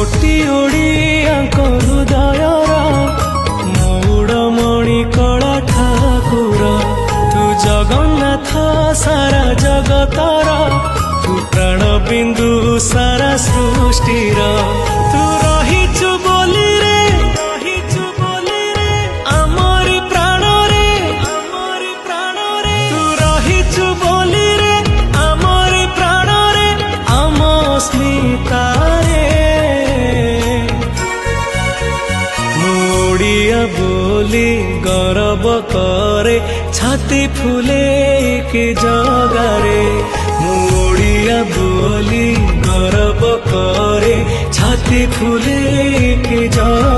कोटि ओडियाक हृदयर मौड़मणि कला ठाकुर तू जगन्नाथ सारा जगतर तू प्राण बिंदु सारा सृष्टिर तू रहिचु बोली रे आमरी प्राण रे तू रहिचु बोली रे आमरी प्राण रे आम स्मिता ओडिया बोली गर्व करे छाती फुले के जगारे ओडिया बोली गर्व करे छाती फुले के जगारे।